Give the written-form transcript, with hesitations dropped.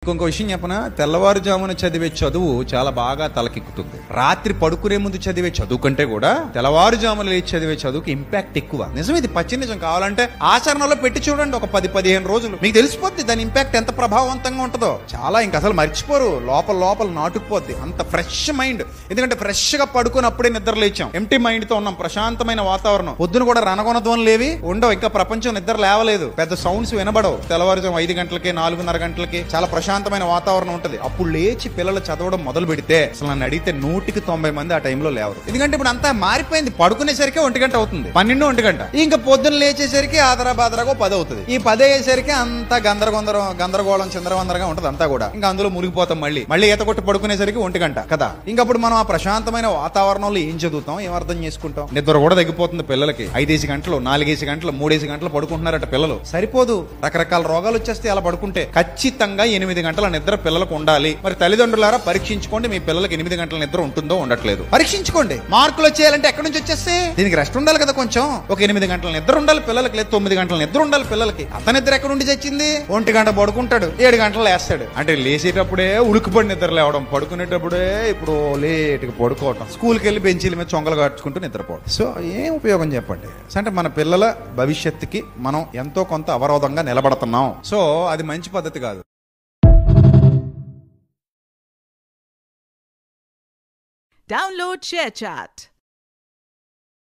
ఇంకొక విషయం చెప్పనా, తెల్లవారుజామున చదివే చదువు చాలా బాగా తలకెక్కుతుంది. రాత్రి పడుకునే ముందు చదివే చదువు కంటే కూడా తెల్లవారుజామున లేచి చదివే చదువుకి ఇంపాక్ట్ ఎక్కువ. నిజం, ఇది పచ్చి నిజం. కావాలంటే ఆచరణలో పెట్టి చూడండి, ఒక 10-15 రోజులు మీకు తెలిసిపోద్ది దాని ఇంపాక్ట్ ఎంత ప్రభావవంతంగా ఉంటుందో. చాలా ఇంక అసలు మర్చిపోరు, లోపల నాటుకుపోద్ది. అంత ఫ్రెష్ మైండ్. ఎందుకంటే ఫ్రెష్ గా పడుకుని అప్పుడే నిద్ర లేచాం, ఎంటీ మైండ్ తో ఉన్నాం, ప్రశాంతమైన వాతావరణం. పొద్దున కూడా రణగొనధ్వనులు లేవి ఉండవు, ఇంకా ప్రపంచం నిద్ర లేవలేదు, పెద్ద సౌండ్స్ వినబడవు. తెల్లవారుజాము 5 గంటలకి 4:30 గంటలకి చాలా ప్రశాంతమైన వాతావరణం ఉంటది. అప్పుడు లేచి పిల్లలు చదవడం మొదలు పెడితే అసలు నన్ను అడిగితే 100-90 మంది ఆ టైంలో లేవరు. ఎందుకంటే ఇప్పుడు అంతా మారిపోయింది. పడుకునేసరికి 1 గంట అవుతుంది, 12-1 గంట. ఇంకా పొద్దున్న లేచేసరికి ఆదరాబాదరాగా 10 అవుతుంది. ఈ 10 అయ్యేసరికి అంతా గందరగోళం చిందరవందరగా ఉంటది అంతా కూడా. ఇంకా అందులో మునిగిపోతాం. మళ్ళీ ఈత కొట్టి పడుకునేసరికి 1 గంట కదా. ఇంకప్పుడు మనం ఆ ప్రశాంతమైన వాతావరణంలో ఏం చదువుతాం, ఏం అర్థం చేసుకుంటాం? నిద్ర కూడా తగ్గిపోతుంది పిల్లలకి. 5 గంటలు 4 గంటలు 3 గంటలు పడుకుంటున్నారట పిల్లలు. సరిపోదు, రకరకాల రోగాలు వచ్చేస్తే అలా పడుకుంటే. ఖచ్చితంగా 8 గంటల నిద్ర పిల్లలకు ఉండాలి. మరి తల్లిదండ్రులారా పరీక్షించుకోండి, మీ పిల్లలకి 8 గంటల నిద్ర ఉంటుందో ఉండట్లేదు పరీక్షించుకోండి. మార్కులు వచ్చేయాలంటే ఎక్కడి నుంచి వచ్చేస్తే దీనికి రెస్ట్ ఉండాలి కదా. కొంచెం ఒక 8 గంటల నిద్ర ఉండాలి పిల్లలకి, లేదు 9 గంటల నిద్ర ఉండాలి పిల్లలకి. అతని నిద్ర ఎక్కడ నుండి చచ్చింది? 1 గంట పడుకుంటాడు, 7 గంటలు లేస్తాడు. అంటే లేచేటప్పుడే ఉడుకుపడి నిద్ర లేవడం, పడుకునేటప్పుడే ఇప్పుడు లేటుగా పడుకోవటం, స్కూల్కి వెళ్ళి బెంచీల మీద చొంగలు కాచుకుంటూ నిద్రపోవడం. సో ఏం ఉపయోగం చెప్పండి? అంటే మన పిల్లల భవిష్యత్తుకి మనం ఎంతో కొంత అవరోధంగా నిలబడుతున్నాం. సో అది మంచి పద్ధతి కాదు. Download ShareChat.